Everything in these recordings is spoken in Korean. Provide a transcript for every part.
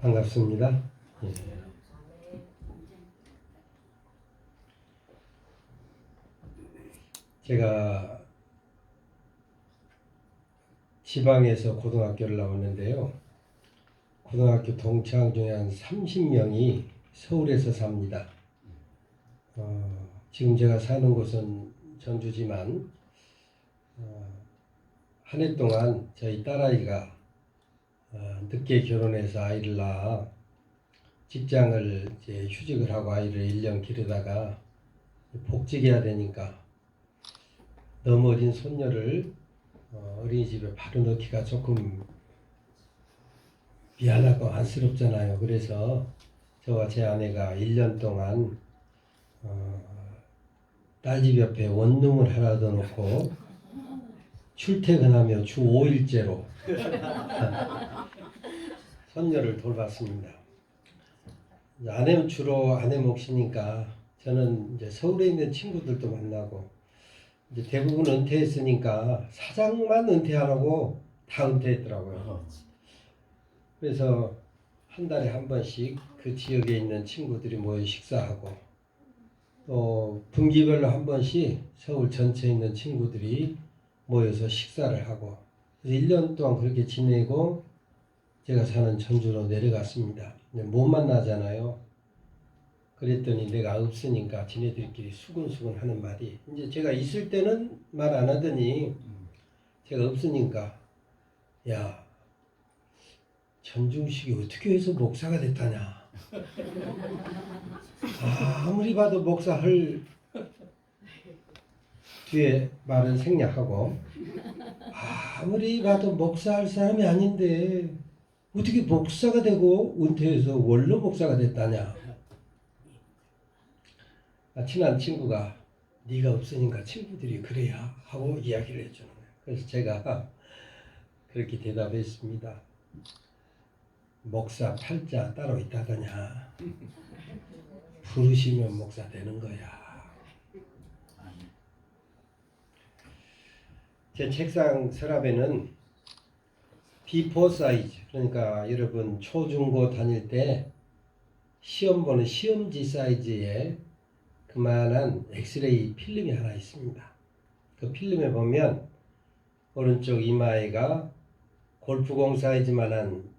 반갑습니다. 예. 제가 지방에서 고등학교를 나왔는데요. 고등학교 동창 중에 한 30명이 서울에서 삽니다. 지금 제가 사는 곳은 전주지만 한 해 동안 저희 딸아이가 늦게 결혼해서 아이를 낳아 직장을 이제 휴직을 하고 아이를 1년 기르다가 복직해야 되니까 너무 어린 손녀를 어린이집에 바로 넣기가 조금 미안하고 안쓰럽잖아요. 그래서 저와 제 아내가 1년 동안 딸집 옆에 원룸을 하나 더 놓고 출퇴근하며 주 5일째로 손녀를 돌봤습니다. 아내는 주로 아내 몫이니까 저는 이제 서울에 있는 친구들도 만나고 이제 대부분 은퇴했으니까 사장만 은퇴하라고 다 은퇴했더라고요. 그래서 한 달에 한 번씩 그 지역에 있는 친구들이 모여 식사하고 또 분기별로 한 번씩 서울 전체에 있는 친구들이 모여서 식사를 하고 그래서 1년 동안 그렇게 지내고 제가 사는 전주로 내려갔습니다. 못 만나잖아요. 그랬더니 내가 없으니까 지네들끼리 수근수근 하는 말이 이제 제가 있을 때는 말 안 하더니 제가 없으니까 야 전중식이 어떻게 해서 목사가 됐다냐. 아무리 봐도 목사 할 뒤에 말은 생략하고 아무리 봐도 목사 할 사람이 아닌데 어떻게 목사가 되고 은퇴해서 원로 목사가 됐다냐. 친한 친구가 네가 없으니까 친구들이 그래야 하고 이야기를 해주는 거예요. 그래서 제가 그렇게 대답했습니다. 목사 팔자 따로 있다더냐. 부르시면 목사 되는 거야. 제 책상 서랍에는 B4 사이즈, 그러니까 여러분 초중고 다닐 때 시험 보는 시험지 사이즈의 그만한 엑스레이 필름이 하나 있습니다. 그 필름에 보면 오른쪽 이마에가 골프공 사이즈만한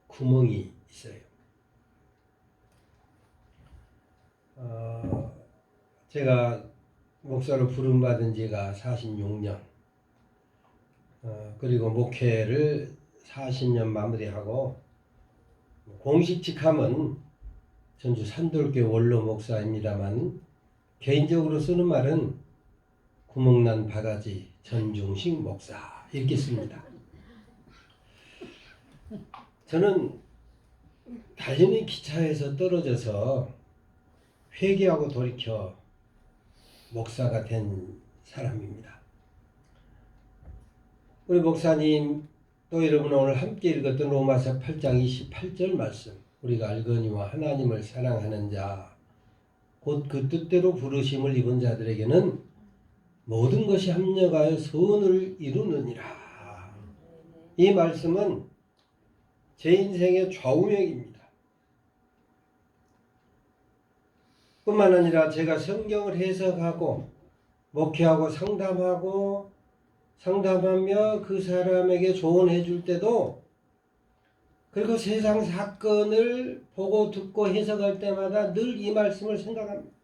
구멍이 있어요. 제가 목사로 부름받은 지가 46년, 그리고 목회를 40년 마무리하고 공식직함은 전주 산돌교회 원로 목사입니다만 개인적으로 쓰는 말은 구멍난 바가지 전중식 목사 이렇게 씁니다. 저는 단연히 기차에서 떨어져서 회개하고 돌이켜 목사가 된 사람입니다. 우리 목사님 또 여러분 오늘 함께 읽었던 로마서 8장 28절 말씀 우리가 알거니와 하나님을 사랑하는 자 곧 그 뜻대로 부르심을 입은 자들에게는 모든 것이 합력하여 선을 이루느니라. 이 말씀은 제 인생의 좌우명입니다. 뿐만 아니라 제가 성경을 해석하고 목회하고 상담하며 그 사람에게 조언해 줄 때도 그리고 세상 사건을 보고 듣고 해석할 때마다 늘 이 말씀을 생각합니다.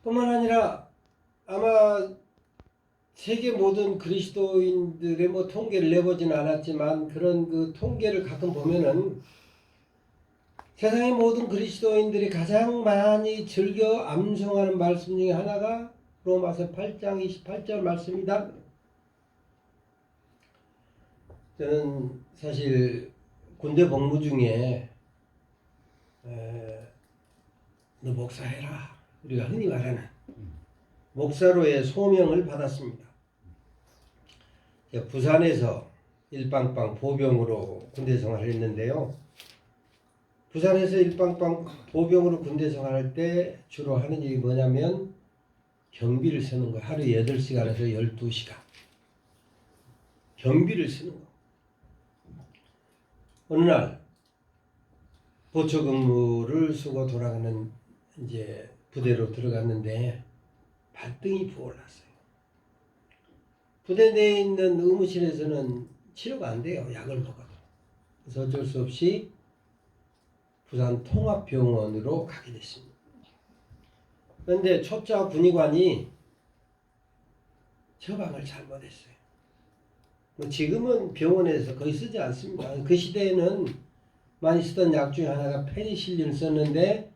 뿐만 아니라 아마 세계 모든 그리스도인들의 통계를 내보지는 않았지만 그런 그 통계를 가끔 보면은 세상의 모든 그리스도인들이 가장 많이 즐겨 암송하는 말씀 중에 하나가 로마서 8장 28절 말씀이다. 저는 사실 군대 복무 중에 너 목사해라 우리가 흔히 말하는 목사로의 소명을 받았습니다. 부산에서 일방방 보병으로 군대 생활을 했는데요. 부산에서 일방방 보병으로 군대 생활할 때 주로 하는 일이 뭐냐면 경비를 쓰는 거예요. 하루 8시간에서 12시간 경비를 쓰는 거. 어느 날 보초 근무를 쓰고 돌아가는 이제 부대로 들어갔는데 발등이 부어올랐어요. 부대 내에 있는 의무실에서는 치료가 안 돼요. 약을 먹어도. 그래서 어쩔 수 없이 부산 통합병원으로 가게 됐습니다. 그런데 초짜 군의관이 처방을 잘못했어요. 지금은 병원에서 거의 쓰지 않습니다. 그 시대에는 많이 쓰던 약 중에 하나가 페니실린을 썼는데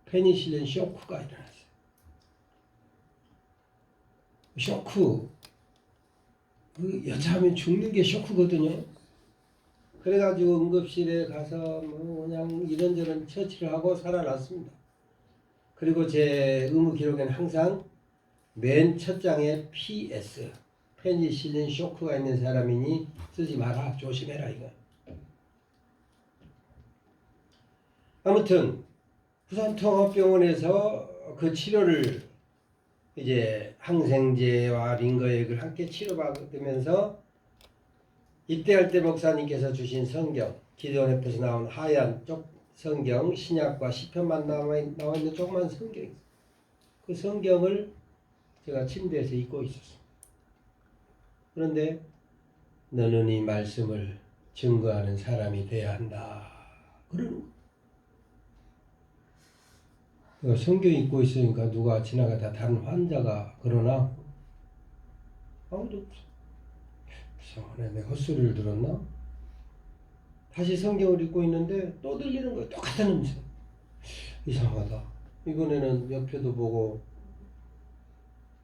페니실린 쇼크가 일어났어요. 쇼크, 여차하면 죽는 게 쇼크거든요. 그래가지고 응급실에 가서 뭐 그냥 이런저런 처치를 하고 살아났습니다. 그리고 제 의무 기록에는 항상 맨 첫 장에 PS, 페니실린 쇼크가 있는 사람이니 쓰지 마라, 조심해라 이거. 아무튼 부산통합병원에서 그 치료를 이제 항생제와 링거액을 함께 치료받으면서 입대할 때 목사님께서 주신 성경, 기도원 옆에서 나온 하얀 쪽 성경, 신약과 시편만 나와 있는 조그만 성경, 그 성경을 제가 침대에서 읽고 있었습니다. 그런데 너는 이 말씀을 증거하는 사람이 돼야 한다. 그러는 성경 읽고 있으니까 누가 지나가다 다른 환자가 그러나 아무도 없어. 이상하네, 내가 헛소리를 들었나? 다시 성경을 읽고 있는데 또 들리는 거예요. 똑같은 음성. 이상하다. 이번에는 옆에도 보고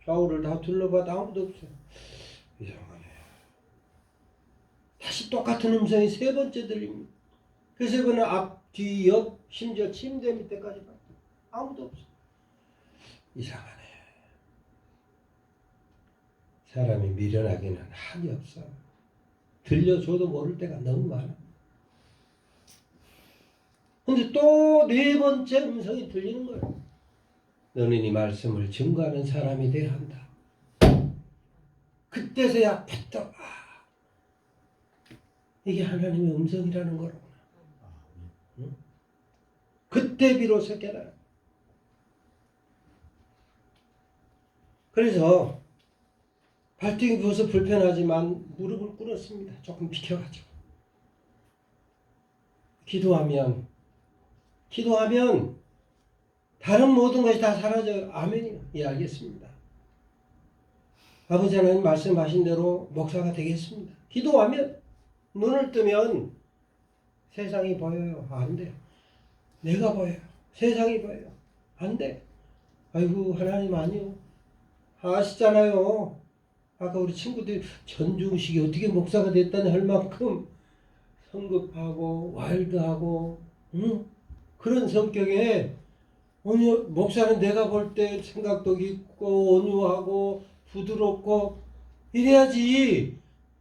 좌우를 다 둘러봐도 아무도 없어. 이상하네. 다시 똑같은 음성이 세 번째 들립니다. 그 세 번은 앞, 뒤, 옆, 심지어 침대 밑에까지 봐. 아무도 없어. 이상하네. 사람이 미련하기는 한이 없어. 들려줘도 모를 때가 너무 많아. 근데 또 네 번째 음성이 들리는 거예요. 너는 이 말씀을 증거하는 사람이 돼야 한다. 그때서야 부터 이게 하나님의 음성이라는 거로구나. 응? 그때 비로소 깨달아. 그래서 발등이 부어서 불편하지만 무릎을 꿇었습니다. 조금 비켜가지고. 기도하면 다른 모든 것이 다 사라져요. 아멘이요. 예, 알겠습니다. 아버지 하나님 말씀하신 대로 목사가 되겠습니다. 기도하면 눈을 뜨면 세상이 보여요. 안 돼요. 내가 보여요. 세상이 보여요. 안 돼. 아이고 하나님 아니요. 아시잖아요. 아까 우리 친구들이 전중식이 어떻게 목사가 됐다니 할 만큼 성급하고 와일드하고 그런 성격에 목사는 내가 볼 때 생각도 깊고 온유하고 부드럽고 이래야지.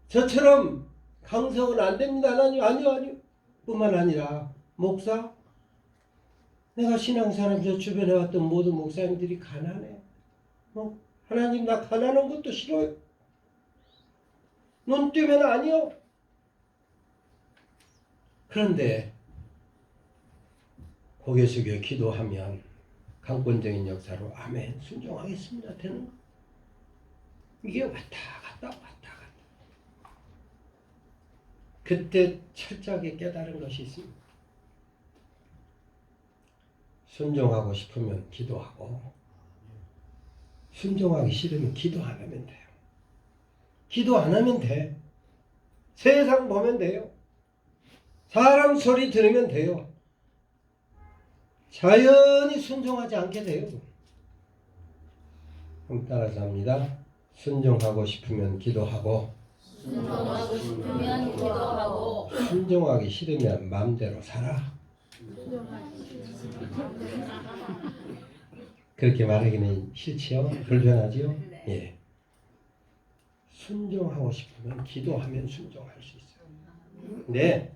저처럼 강성은 안 됩니다. 아니요. 뿐만 아니라 목사, 내가 신앙생활 저 주변에 왔던 모든 목사님들이 가난해. 하나님 나 가난한 것도 싫어요. 눈 뜨면 아니요. 그런데 고개 숙여 기도하면 강권적인 역사로 아멘 순종하겠습니다 되는 거. 이게 왔다 갔다. 그때 철저하게 깨달은 것이 있습니다. 순종하고 싶으면 기도하고 순종하기 싫으면 기도 안 하면 돼요. 기도 안 하면 돼. 세상 보면 돼요. 사람 소리 들으면 돼요. 자연히 순종하지 않게 돼요. 그럼 따라서 합니다. 순종하고 싶으면 기도하고 순종하기 싫으면 마음대로 살아. 그렇게 말하기는 싫지요? 불편하지요? 예. 순종하고 싶으면 기도하면 순종할 수 있어요. 네.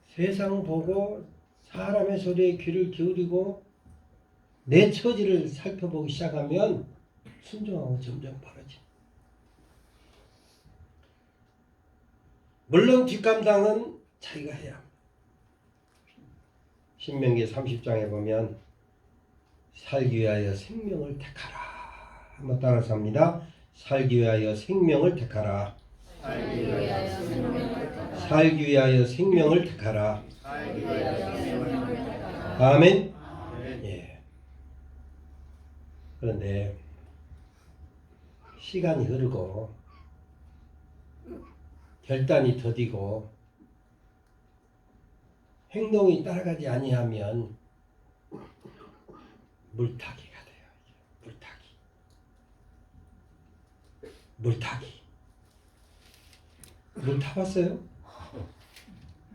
세상 보고 사람의 소리에 귀를 기울이고 내 처지를 살펴보기 시작하면 순종하고 점점 벌어져. 물론 뒷감당은 자기가 해야 합니다. 신명기 30장에 보면 살기 위하여 생명을 택하라. 한번 따라서 합니다. 살기 위하여 생명을 택하라. 살기 위하여 생명을 택하라. 살기 위하여 생명을 택하라. 살기 위하여 생명을 택하라. 아멘. 아멘. 예. 그런데 시간이 흐르고 결단이 더디고 행동이 따라가지 아니하면 물타기가 돼요. 물타기. 물 타봤어요?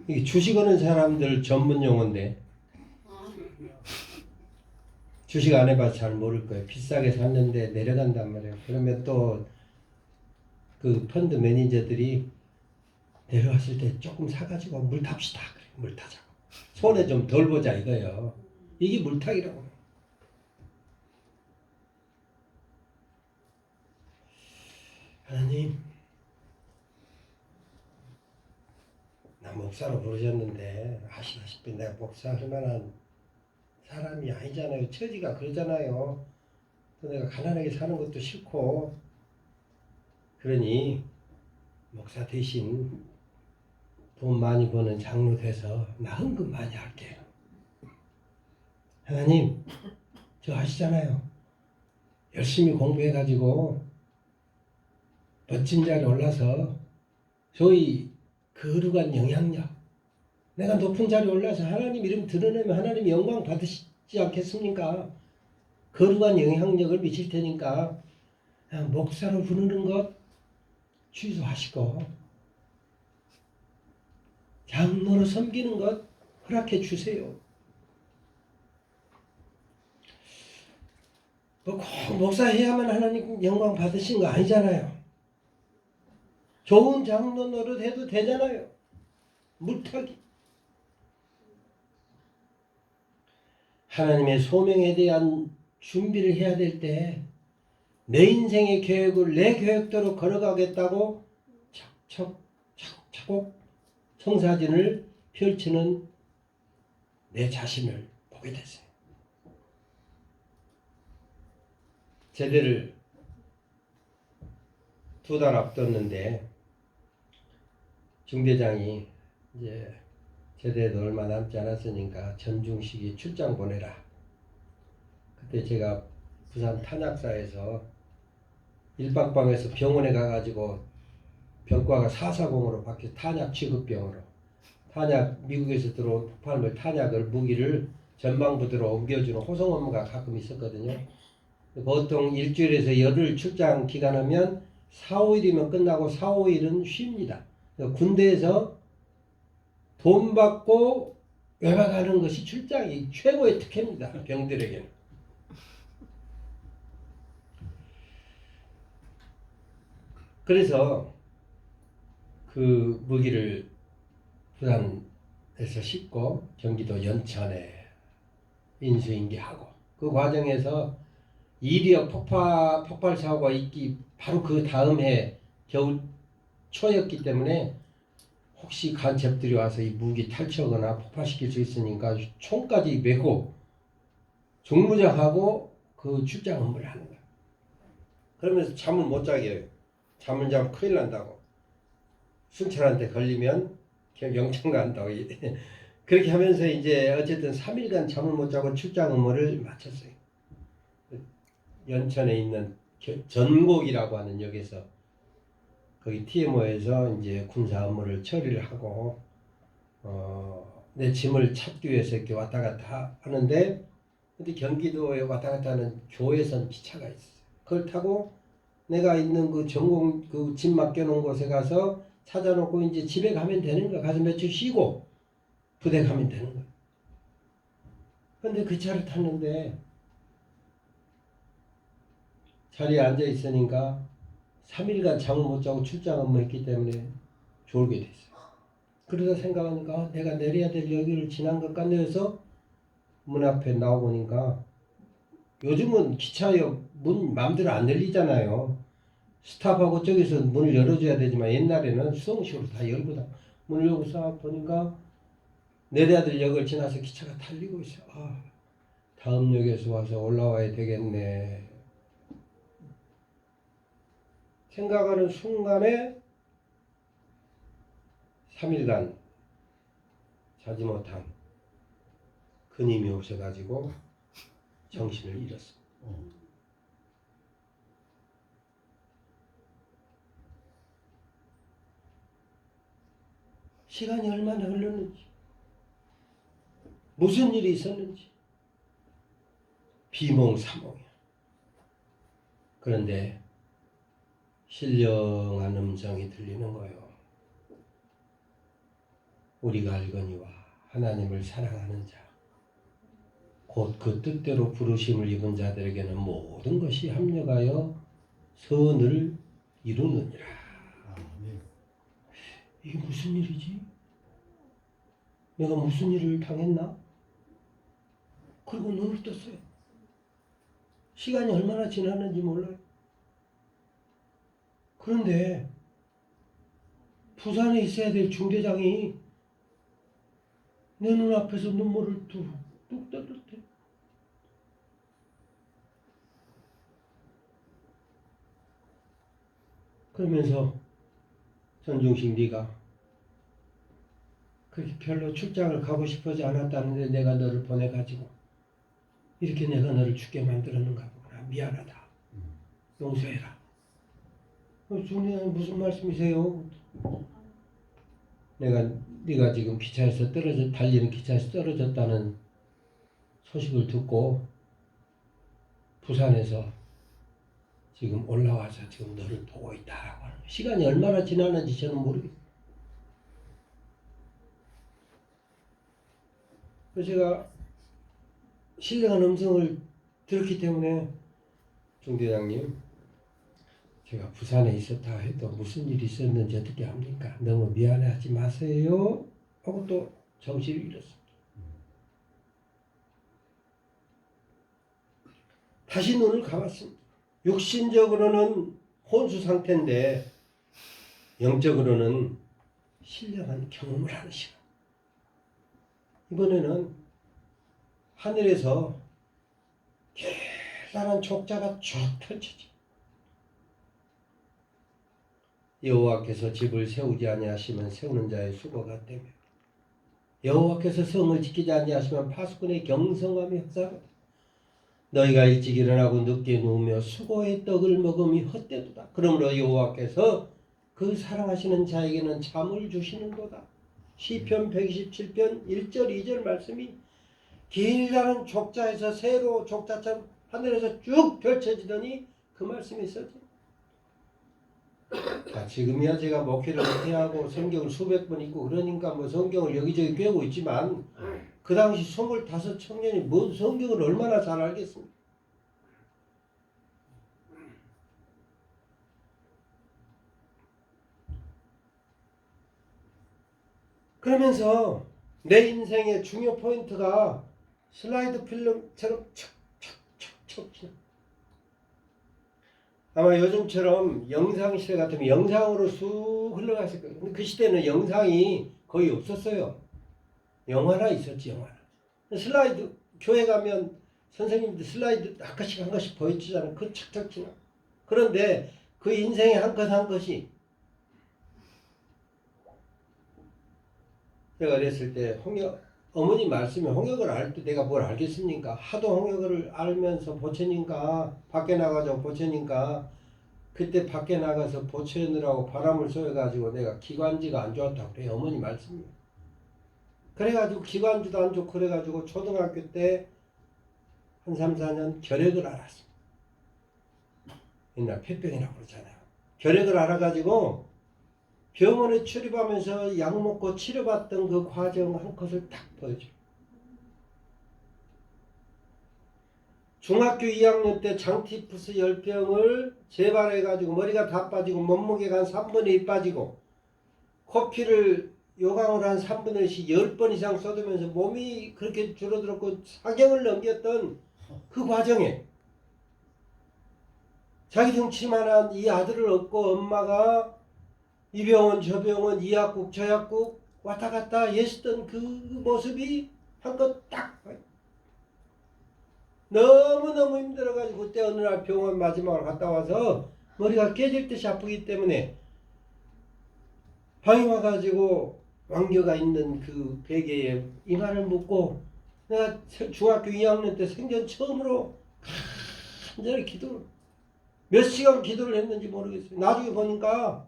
이게 주식 하는 사람들 전문 용어인데 주식 안 해봐서 잘 모를 거예요. 비싸게 샀는데 내려간단 말이에요. 그러면 또 그 펀드 매니저들이 내려왔을 때 조금 사가지고 물 탑시다. 그래, 물 타자고. 손에 좀 덜 보자 이거예요. 이게 물타기라고. 하나님, 나 목사로 부르셨는데 아시다시피 내가 목사할 만한 사람이 아니잖아요. 처지가 그러잖아요. 또 내가 가난하게 사는 것도 싫고 그러니 목사 대신 돈 많이 버는 장로 돼서 나 헌금 많이 할게요. 하나님, 저 아시잖아요. 열심히 공부해가지고 멋진 자리에 올라서 소위 거룩한 영향력, 내가 높은 자리에 올라서 하나님 이름 드러내면 하나님 영광 받으시지 않겠습니까? 거룩한 영향력을 미칠 테니까 그냥 목사로 부르는 것 취소하시고 장로로 섬기는 것 허락해 주세요. 뭐 꼭 목사해야만 하나님 영광 받으신 거 아니잖아요. 좋은 장로 노릇해도 되잖아요. 물타기. 하나님의 소명에 대한 준비를 해야 될 때 내 인생의 계획을 내 계획대로 걸어가겠다고 차곡차곡 청사진을 펼치는 내 자신을 보게 됐어요. 제대를 2달 앞뒀는데 중대장이 이제 제대도 얼마 남지 않았으니까 전중식이 출장 보내라. 그때 제가 부산 탄약사에서 1박방에서 병원에 가가지고 병과가 440으로 바뀌어 탄약 취급병으로 탄약 미국에서 들어온 폭발물 탄약을 무기를 전방부대로 옮겨주는 호송 업무가 가끔 있었거든요. 보통 일주일에서 열흘 출장 기간하면 4, 5일이면 끝나고 4, 5일은 쉽니다. 군대에서 돈 받고 외박하는 것이 출장이 최고의 특혜입니다. 병들에게는. 그래서 그 무기를 부산에서 싣고 경기도 연천에 인수인계하고 그 과정에서 이리역 폭발 사고가 있기 바로 그 다음 해 겨울 초였기 때문에 혹시 간첩들이 와서 이 무기 탈취하거나 폭파시킬 수 있으니까 총까지 메고 중무장하고 그 출장 업무를 하는 거야. 그러면서 잠을 못 자게 해요. 잠을 자면 큰일 난다고. 순찰한테 걸리면 영창 간다고. 그렇게 하면서 이제 어쨌든 3일간 잠을 못 자고 출장 업무를 마쳤어요. 연천에 있는 전곡이라고 하는 역에서 거기 TMO에서 이제 군사 업무를 처리를 하고 내 짐을 찾기 위해서 이렇게 왔다 갔다 하는데 근데 경기도에 왔다 갔다 하는 교외선 기차가 있어요. 그걸 타고 내가 있는 그 전공 그 짐 맡겨놓은 곳에 가서 찾아놓고 이제 집에 가면 되는 거야. 가서 며칠 쉬고 부대 가면 되는 거야. 근데 그 차를 탔는데 자리에 앉아 있으니까 3일간 잠을 못 자고 출장 업무했기 때문에 졸게 됐어요. 그러다 생각하니까 내가 내려야 될 여기를 지난 것 같네 해서 문 앞에 나와보니까 요즘은 기차역 문 마음대로 안 열리잖아요. 스탑하고 저기서 문을 열어줘야 되지만 옛날에는 수동식으로 다 열고 다 문을 열고 싹 보니까 내려들 역을 지나서 기차가 달리고 있어. 아, 다음 역에서 와서 올라와야 되겠네. 생각하는 순간에 3일간 자지 못한 근힘이 오셔가지고 정신을 잃었어. 시간이 얼마나 흘렀는지, 무슨 일이 있었는지 비몽사몽이야. 그런데 신령한 음성이 들리는 거예요. 우리가 알거니와 하나님을 사랑하는 자, 곧 그 뜻대로 부르심을 입은 자들에게는 모든 것이 합력하여 선을 이루느니라. 이게 무슨 일이지? 내가 무슨 일을 당했나? 그리고 눈을 떴어요. 시간이 얼마나 지났는지 몰라요. 그런데 부산에 있어야 될 중대장이 내 눈앞에서 눈물을 뚝 떠들었대. 그러면서 전중식 네가 그렇게 별로 출장을 가고 싶어지 않았다는데 내가 너를 보내가지고 이렇게 내가 너를 죽게 만들었는가 보구나. 미안하다. 용서해라. 중대장님 무슨 말씀이세요? 네가 지금 기차에서 달리는 기차에서 떨어졌다는 소식을 듣고 부산에서 지금 올라와서 지금 너를 보고 있다라고 하는 거예요. 시간이 얼마나 지났는지 저는 모르겠어요. 그래서 제가 신령한 음성을 들었기 때문에 중대장님, 제가 부산에 있었다 해도 무슨 일이 있었는지 어떻게 합니까? 너무 미안해하지 마세요 하고 또 정신을 잃었습니다. 다시 눈을 감았습니다. 육신적으로는 혼수 상태인데 영적으로는 신령한 경험을 하는 시간. 이번에는 하늘에서 계란한 족자가 쭉 펼쳐져. 여호와께서 집을 세우지 아니하시면 세우는 자의 수고가 되며 여호와께서 성을 지키지 아니하시면 파수꾼의 경성함이 흑사하거든. 너희가 일찍 일어나고 늦게 누우며 수고의 떡을 먹음이 헛되도다. 그러므로 여호와께서 그 사랑하시는 자에게는 잠을 주시는도다. 시편 127편 1절 2절 말씀이 길다는 족자에서 세로 족자처럼 하늘에서 쭉 펼쳐지더니 그 말씀이 있었죠. 지금이야 제가 목회를 은퇴하고 성경을 수백 번 읽고 그러니까 뭐 성경을 여기저기 꿰고 있지만 그 당시 25 청년이 뭔 성경을 얼마나 잘 알겠습니까? 그러면서 내 인생의 중요 포인트가 슬라이드 필름처럼 척척척척 지나. 아마 요즘처럼 영상 시대 같으면 영상으로 쑥 흘러갔을 거예요. 근데 그 시대는 영상이 거의 없었어요. 영화나 있었지, 영화나. 슬라이드, 교회 가면 선생님들 슬라이드 한 컷씩 보여주잖아요. 그 착착 지나. 그런데 그 인생의 한 컷 한 컷이 제가 그랬을 때 어머니 말씀에 홍역을 알 때 내가 뭘 알겠습니까? 하도 홍역을 알면서 보채니까 밖에 나가서 보채니까 그때 밖에 나가서 보채느라고 바람을 쏘여가지고 내가 기관지가 안 좋았다고 그래요. 어머니 말씀이. 그래가지고 기관지도 안 좋고 그래가지고 초등학교 때 한 3, 4년 결핵을 알았습니다. 옛날 폐병이라고 그러잖아요. 결핵을 알아가지고 병원에 출입하면서 약 먹고 치료받던 그 과정 한 컷을 딱 보여줘요. 중학교 2학년 때 장티푸스 열병을 재발해가지고 머리가 다 빠지고 몸무게가 한 3분의 1 빠지고 코피를 요강을 한 3분의 1씩 10번 이상 쏟으면서 몸이 그렇게 줄어들었고 사경을 넘겼던 그 과정에 자기 등치만한 이 아들을 얻고 엄마가 이 병원 저 병원 이 약국 저 약국 왔다 갔다 애쓰던 그 모습이 한껏 딱 너무너무 힘들어가지고 그때 어느 날 병원 마지막으로 갔다 와서 머리가 깨질 듯이 아프기 때문에 방에 와가지고 왕겨가 있는 그 베개에 이마를 묻고 내가 중학교 2학년 때 생전 처음으로 간절히 기도를 몇 시간 기도를 했는지 모르겠어요. 나중에 보니까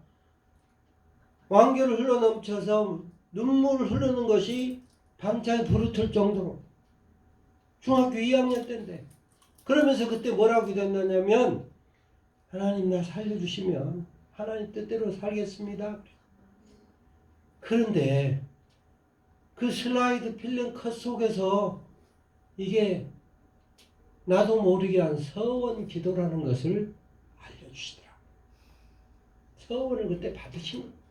왕겨를 흘러넘쳐서 눈물을 흐르는 것이 밤차에 부르틀 정도로 중학교 2학년 때인데 그러면서 그때 뭐라고 기도했느냐면 하나님 나 살려주시면 하나님 뜻대로 살겠습니다. 그런데 그 슬라이드 필름 컷 속에서 이게 나도 모르게 한 서원 기도라는 것을 알려주시더라고요. 서원을 그때 받으신 거예요.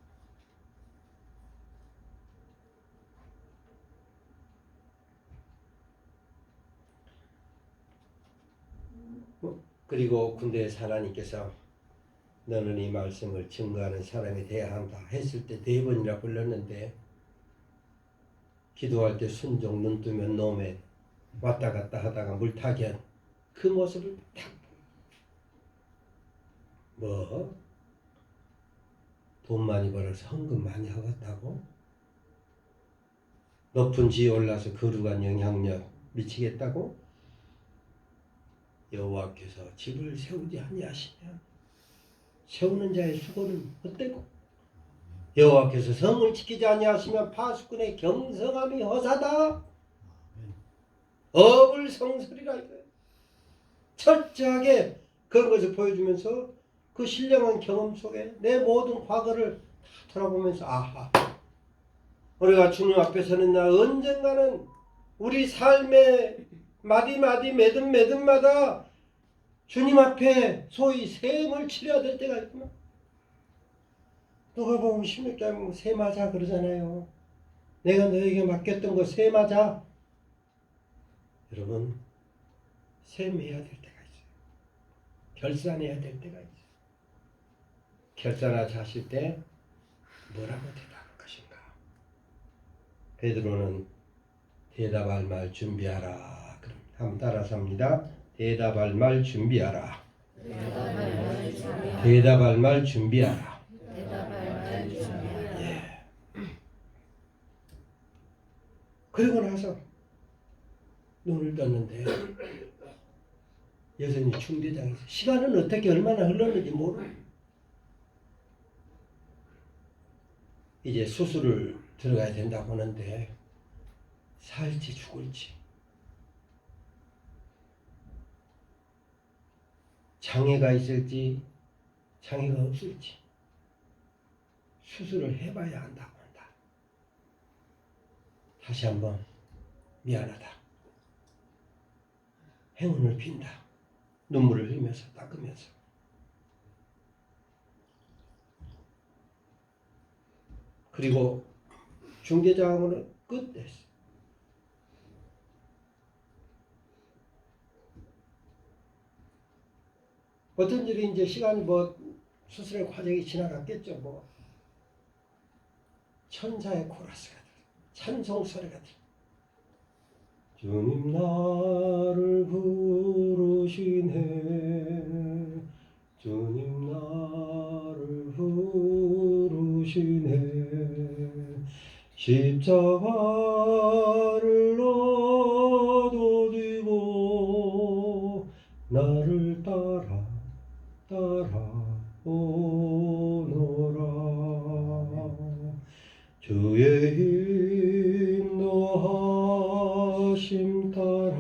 그리고 군대에서 하나님께서 너는 이 말씀을 증거하는 사람이 되어야 한다 했을 때 4번이나 불렀는데 기도할 때 순종 눈 뜨면 노매 왔다 갔다 하다가 물타기한 그 모습을 딱 뭐 돈 많이 벌어서 헌금 많이 하겠다고 높은 지에 올라서 거룩한 영향력 미치겠다고 여호와께서 집을 세우지 아니하시냐 세우는 자의 수고는 헛되고 여호와께서 성을 지키지 아니하시면 파수꾼의 경성함이 허사다. 어불성설이라 이거예요. 철저하게 그런 것을 보여주면서 그 신령한 경험 속에 내 모든 과거를 다 돌아보면서 아하 우리가 주님 앞에 서는 날 언젠가는 우리 삶의 마디마디 매듭매듭마다 주님 앞에 소위 세음을 치러야 될 때가 있구나. 누가 보면 16장 세 맞아 그러잖아요. 내가 너에게 맡겼던 거 세 맞아. 여러분 셈해야 될 때가 있어요. 결산해야 될 때가 있어요. 결산하자 하실 때 뭐라고 대답할 것인가. 베드로는 대답할 말 준비하라. 그럼 한번 따라서 합니다. 대답할 말 준비하라. 대답할 말 준비하라. 예. 그리고 나서 눈을 떴는데 여전히 중대장에서 시간은 어떻게 얼마나 흘렀는지 모르고 이제 수술을 들어가야 된다고 하는데 살지 죽을지 장애가 있을지 장애가 없을지 수술을 해봐야 한다고 한다. 다시 한번 미안하다. 행운을 빈다. 눈물을 흘리면서 닦으면서 그리고 중대장으로는 끝냈어. 어떤 일이 이제 시간이 뭐 수술의 과정이 지나갔겠죠. 뭐 천사의 코러스가 들어, 찬송 소리가 들어. 주님 나를 부르시네, 주님 나를 부르시네, 십자가를 너도 지고 나를 따라오너라. 주의 인도하심 따라,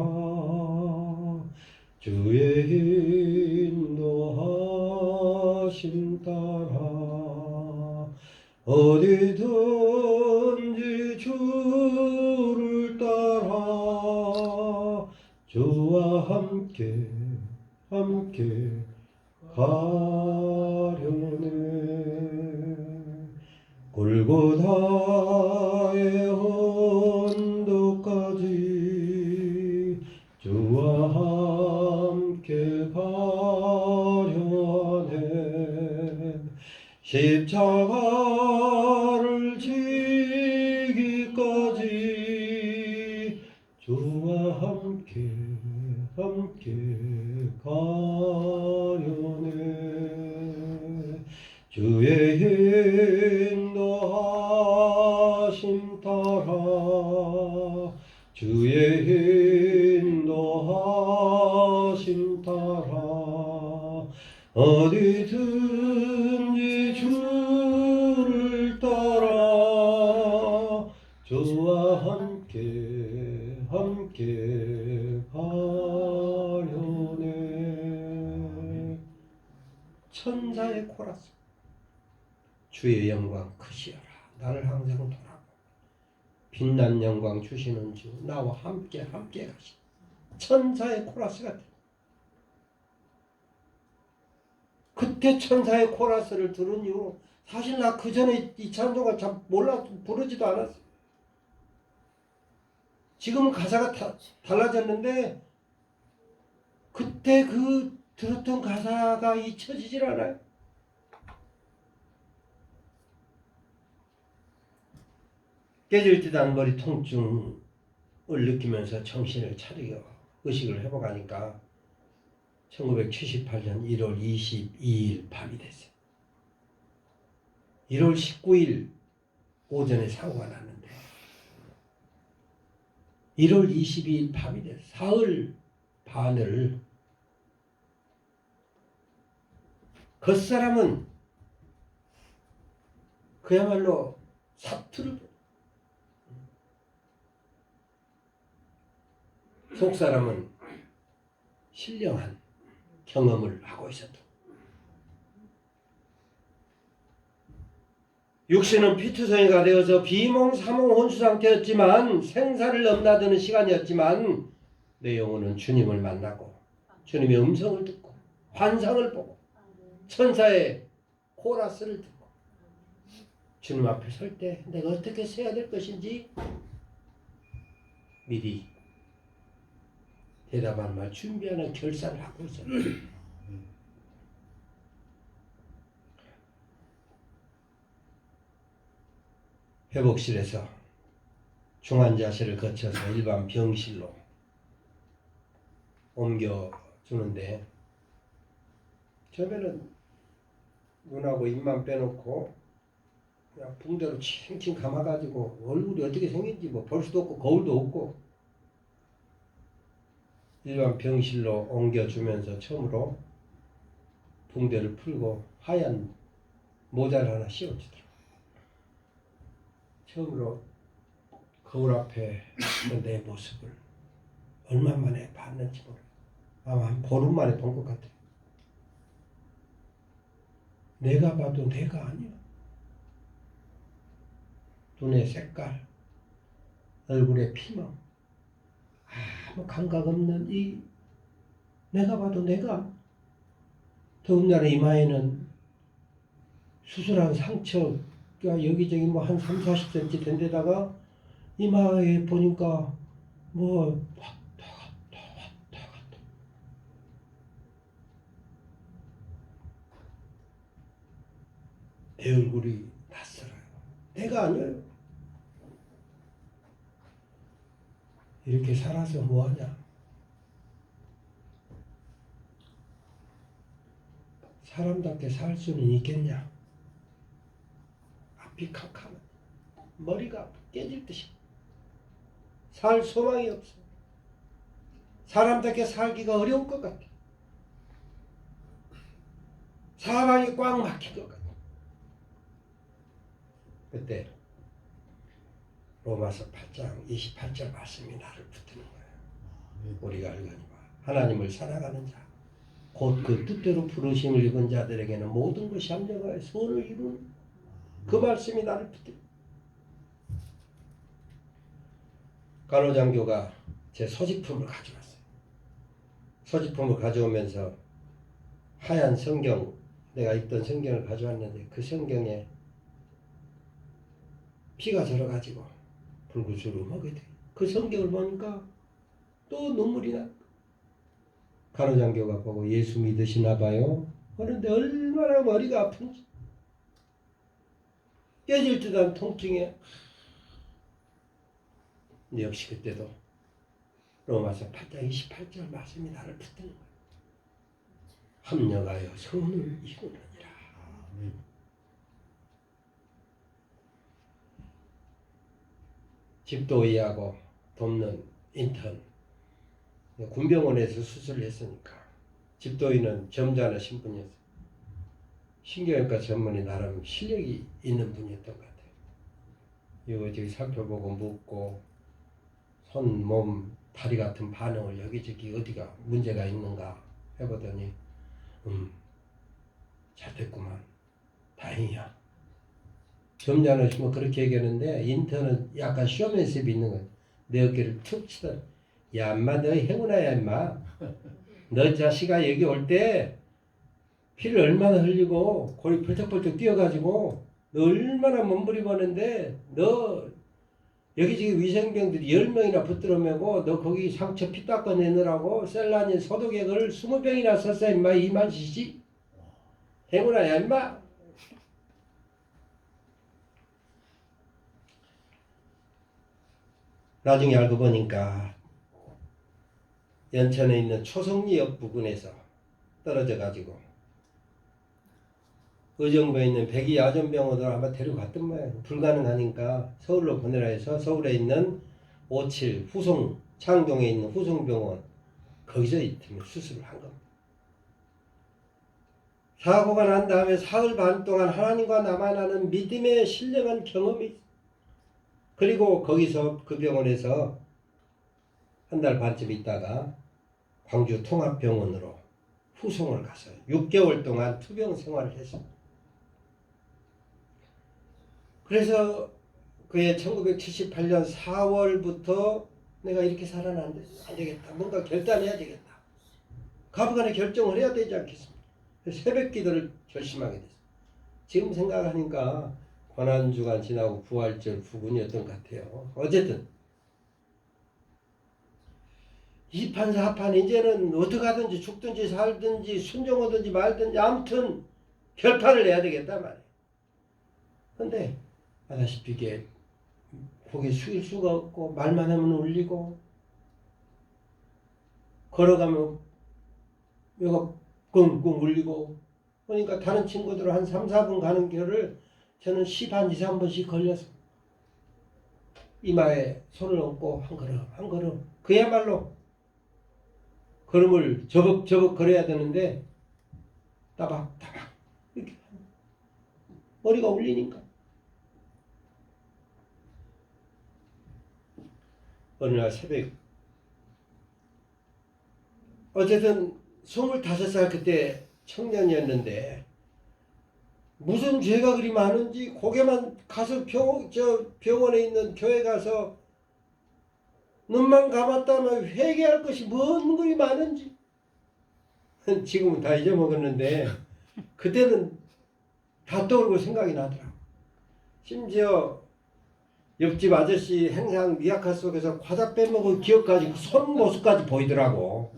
주의 인도하심 따라, 어디든지 주를 따라 주와 함께 가려네. 골고다의 언덕까지 주와 함께 가려네. 십자가 주의 인도하심 따라 어디든지 주를 따라 주와 함께 가려네. 천사의 코러스. 주의 영광 크시어라. 나를 항상 돌아보고 빛난 영광 주시는 주 나와 함께 가시. 천사의 코러스 같아. 그때 천사의 코러스를 들은 이후 사실 나 그 전에 이 찬송가 참 몰라 부르지도 않았어. 지금은 가사가 달라졌는데 그때 그 들었던 가사가 잊혀지질 않아요. 깨질 듯한 머리 통증을 느끼면서 정신을 차리고 의식을 회복하니까 1978년 1월 22일 밤이 됐어요. 1월 19일 오전에 사고가 났는데 1월 22일 밤이 됐어요. 사흘 반을 겉사람은 그야말로 사투를, 속사람은 신령한 경험을 하고 있었다. 육신은 피투성이가 되어서 비몽사몽 혼수 상태였지만 생사를 넘나드는 시간이었지만 내 영혼은 주님을 만나고 주님의 음성을 듣고 환상을 보고 천사의 코러스를 듣고 주님 앞에 설 때 내가 어떻게 서야 될 것인지 미리 대답하는 말 준비하는 결사를 하고 있었다. 회복실에서 중환자실을 거쳐서 일반 병실로 옮겨주는데 처음에는 눈하고 입만 빼놓고 그냥 붕대로 칭칭 감아가지고 얼굴이 어떻게 생긴지 뭐 볼 수도 없고 거울도 없고 일반 병실로 옮겨주면서 처음으로 붕대를 풀고 하얀 모자를 하나 씌워주더라고요. 처음으로 거울 앞에 내 모습을 얼마 만에 봤는지 모르겠어요. 아마 한 보름 만에 본 것 같아요. 내가 봐도 내가 아니야. 눈의 색깔, 얼굴의 피멍, 아무 감각 없는 이 내가 봐도 내가. 더군다나 이마에는 수술한 상처가 여기저기 뭐 한 3, 40cm 된 데다가 이마에 보니까 뭐 왔다 갔다 내 얼굴이 낯설어요. 내가 아니에요. 이렇게 살아서 뭐하냐. 사람답게 살 수는 있겠냐. 앞이 캄캄해. 머리가 깨질 듯이. 살 소망이 없어. 사람답게 살기가 어려울 것 같아. 사방이 꽉 막힌 것 같아. 그때 로마서 8장 28절 말씀이 나를 붙드는 거예요. 우리가 알거니와 하나님을 사랑하는 자 곧 그 뜻대로 부르심을 입은 자들에게는 모든 것이 합력하여 선을 이루는 그 말씀이 나를 붙들어. 간호장교가 제 소지품을 가져왔어요. 소지품을 가져오면서 하얀 성경, 내가 읽던 성경을 가져왔는데 그 성경에 피가 절어가지고 불구주름하게 돼. 그 성경을 보니까 또 눈물이 나. 간호장교가 보고 예수 믿으시나 봐요. 그런데 얼마나 머리가 아픈지. 깨질 듯한 통증에. 근데 역시 그때도 로마서 8장 28절 말씀이 나를 붙드는 거예요. 합력하여 선을 이루느니라. 집도 이해하고 돕는 인턴. 군병원에서 수술을 했으니까. 집도인은 점잖은 신분이었어요. 신경외과 전문의 나름 실력이 있는 분이었던 것 같아요. 이거 저기 살펴보고 묻고 손, 몸, 다리 같은 반응을 여기저기 어디가 문제가 있는가 해보더니 잘 됐구만. 다행이야. 점잖으시면 그렇게 얘기하는데 인턴은 약간 쇼맨십이 있는 거야. 내 어깨를 툭 치더라. 야 인마 너 행운아야 인마. 너 자식아 여기 올 때 피를 얼마나 흘리고 골이 벌떡벌떡 뛰어가지고 너 얼마나 몸부림하는데 너 여기저기 위생병들이 10명이나 붙들어 매고 너 거기 상처 피 닦아내느라고 셀라닌 소독액을 20병이나 썼어 임마. 이만시지 행운아야 임마. 나중에 알고 보니까 연천에 있는 초성리역 부근에서 떨어져 가지고 의정부에 있는 백이 야전병원으로 아마 데려갔던 모양이에요. 불가능하니까 서울로 보내라 해서 서울에 있는 57 후송 창동에 있는 후송병원 거기서 이틈에 수술을 한 겁니다. 사고가 난 다음에 사흘 반 동안 하나님과 나만 아는 믿음의 신령한 경험이 있어요. 그리고 거기서 그 병원에서 한 달 반쯤 있다가 광주 통합병원으로 후송을 가서 6개월 동안 투병 생활을 했습니다. 그래서 그해 1978년 4월부터 내가 이렇게 살아는 안 되겠다. 뭔가 결단해야 되겠다. 가부간의 결정을 해야 되지 않겠습니까? 새벽 기도를 결심하게 됐어요. 지금 생각하니까 고난주간 지나고 부활절 부근이었던 것 같아요. 어쨌든 이판 사판 이제는 어떻게 하든지 죽든지 살든지 순종하든지 말든지 아무튼 결판을 내야 되겠다 말이에요. 근데 아다시피 이게 고개 숙일 수가 없고 말만 하면 울리고 걸어가면 뼈가 끙끙 울리고 그러니까 다른 친구들은 한 3, 4분 가는 길을 저는 10한 2, 3분씩 걸려서 이마에 손을 얹고 한 걸음 그야말로 걸음을 저벅저벅 걸어야 되는데 따박따박 이렇게 머리가 울리니까 어느 날 새벽 어쨌든 25살 그때 청년이었는데 무슨 죄가 그리 많은지 고개만 가서 병원에 있는 교회 가서 눈만 감았다면 회개할 것이 뭔 그리 많은지 지금은 다 잊어먹었는데 그때는 다 떠오르고 생각이 나더라고. 심지어 옆집 아저씨 행상 미약화 속에서 과자 빼먹은 기억까지 손 모습까지 보이더라고.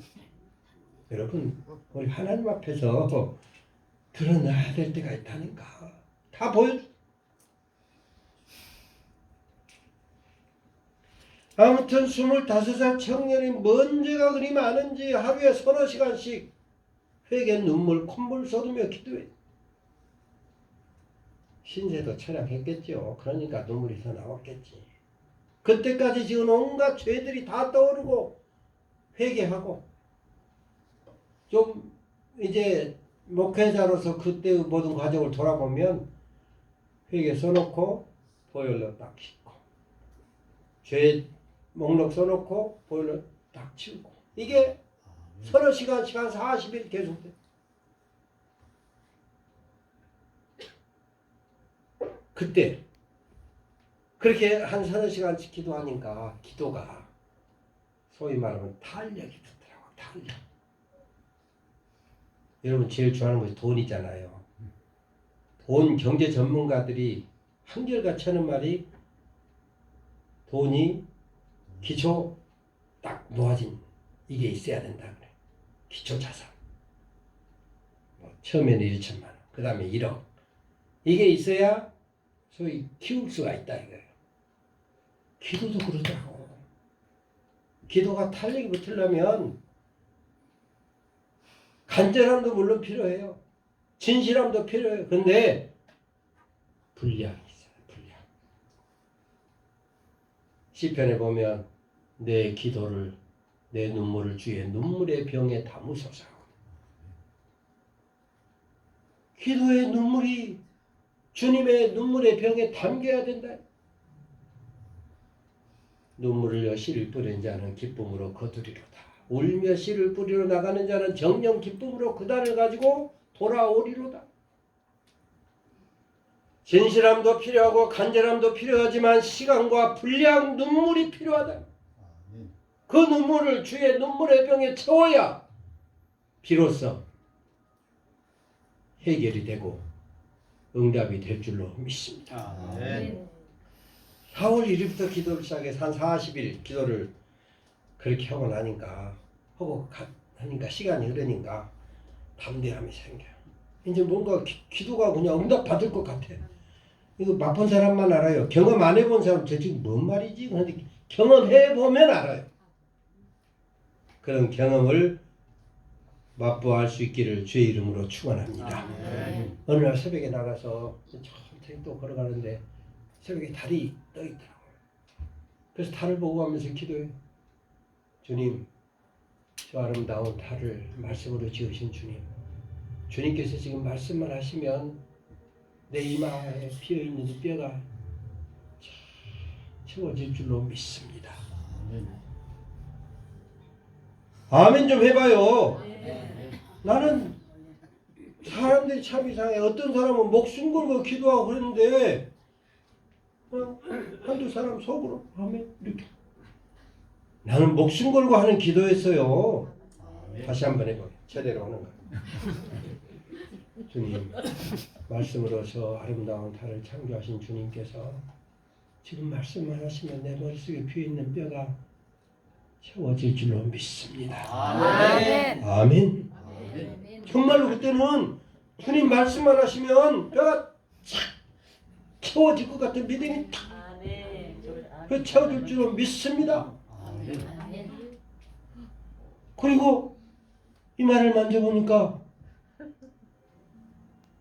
여러분 우리 하나님 앞에서 드러나야 될 때가 있다니까. 다 보여줘. 아무튼 25살 청년이 뭔 죄가 그리 많은지 하루에 서너 시간씩 회개 눈물 콧물 쏟으며 기도해. 신세도 철량했겠죠. 그러니까 눈물이 더 나왔겠지. 그때까지 지은 온갖 죄들이 다 떠오르고 회개하고 좀 이제 목회자로서 그때의 모든 과정을 돌아보면 회개 써놓고 보혈로 딱 씻고 죄 목록 써놓고 보혈로 딱 치우고 이게 서너 시간씩 한 40일 계속돼. 그때 그렇게 한 서너 시간씩 기도하니까 기도가 소위 말하면 탄력이 붙더라고. 탄력. 여러분 제일 좋아하는 것이 돈이잖아요. 돈 경제 전문가들이 한결같이 하는 말이 돈이 기초 딱 놓아진 이게 있어야 된다 그래. 기초 자산. 처음에는 1천만 원, 그 다음에 1억. 이게 있어야 소위 키울 수가 있다 이거예요. 기도도 그러더라고. 기도가 탄력이 붙으려면 간절함도 물론 필요해요. 진실함도 필요해요. 근데 분량이 있어요. 분량. 시편에 보면 내 기도를, 내 눈물을 주의 눈물의 병에 담으소서. 기도의 눈물이 주님의 눈물의 병에 담겨야 된다. 눈물을 씨를 뿌리는 자는 기쁨으로 거두리로다. 울며 씨를 뿌리러 나가는 자는 정령 기쁨으로 그날을 가지고 돌아오리로다. 진실함도 필요하고 간절함도 필요하지만 시간과 분량, 눈물이 필요하다. 그 눈물을 주의 눈물의 병에 채워야 비로소 해결이 되고 응답이 될 줄로 믿습니다. 4월 1일부터 기도를 시작해서 한 40일 기도를 그렇게 하고 나니까 시간이 흐르니까 담대함이 생겨요. 이제 뭔가 기도가 그냥 응답 받을 것 같아. 이거 맛본 사람만 알아요. 경험 안 해본 사람 저 지금 뭔 말이지? 그런데 경험해 보면 알아요. 그런 경험을 맛보할 수 있기를 주의 이름으로 축원합니다. 어느 날 새벽에 나가서 천천히 또 걸어가는데 새벽에 달이 떠 있더라고요. 그래서 달을 보고 하면서 기도해요. 주님, 저 아름다운 달을 말씀으로 지으신 주님, 주님께서 지금 말씀만 하시면 내 이마에 피어있는 뼈가 채워질 줄로 믿습니다. 아멘 좀 해봐요. 나는 사람들이 참 이상해. 어떤 사람은 목숨 걸고 기도하고 그러는데 한두 사람 속으로 아멘 이렇게. 나는 목숨 걸고 하는 기도였어요. 다시 한번 해봐요. 제대로 하는 거예요. 주님, 말씀으로 저 아름다운 달을 창조하신 주님께서 지금 말씀만 하시면 내 머릿속에 비어있는 뼈가 채워질 줄로 믿습니다. 아멘. 아멘. 정말로 그때는 주님 말씀만 하시면 뼈가 착 채워질 것 같은 믿음이 탁 채워질 줄로 믿습니다. 그리고 이 말을 만져보니까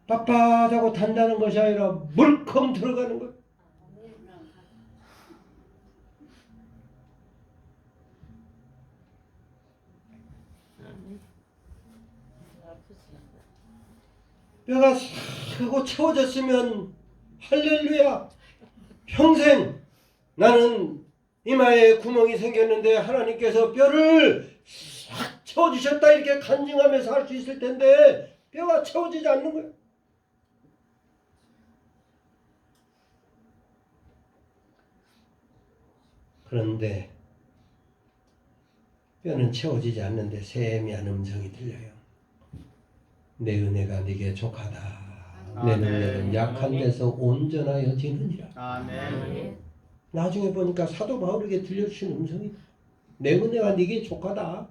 빳빳하고 단단한 것이 아니라 물컹 들어가는 것. 뼈가 싹 하고 채워졌으면 할렐루야. 평생 나는 이마에 구멍이 생겼는데 하나님께서 뼈를 싹 채워주셨다 이렇게 간증하면서 할 수 있을 텐데 뼈가 채워지지 않는 거예요. 그런데 뼈는 채워지지 않는데 세미한 음성이 들려요. 내 은혜가 네게 족하다. 내 능력은 약한 데서 온전하여지느니라. 아멘. 나중에 보니까 사도 바울에게 들려주신 음성이다. 내 은혜가 네게 족하다.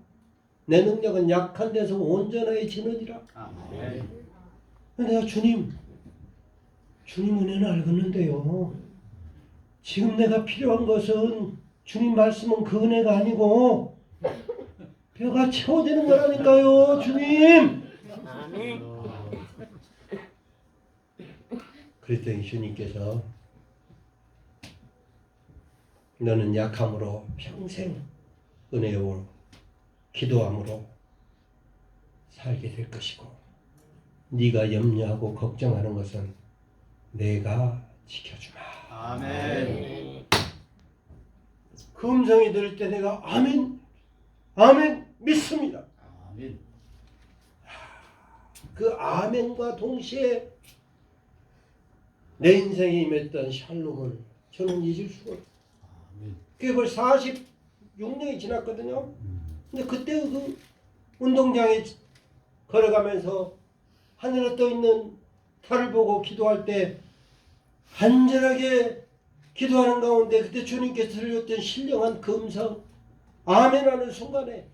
내 능력은 약한 데서 온전해지느니라. 아멘. 내가 주님 은혜는 알겠는데요. 지금 내가 필요한 것은 주님 말씀은 그 은혜가 아니고 뼈가 채워지는 거라니까요. 주님. 그랬더니 주님께서 너는 약함으로 평생 은혜로 기도함으로 살게 될 것이고 네가 염려하고 걱정하는 것은 내가 지켜주마. 아멘. 그 음성이 들을 때 내가 아멘 아멘 믿습니다. 아멘. 그 아멘과 동시에 내 인생에 임했던 샬롬을 저는 잊을 수가 없어요. 그게 벌써 46년이 지났거든요. 근데 그때 그 운동장에 걸어가면서 하늘에 떠 있는 달을 보고 기도할 때 간절하게 기도하는 가운데 그때 주님께서 들렸던 신령한 그 음성 아멘하는 순간에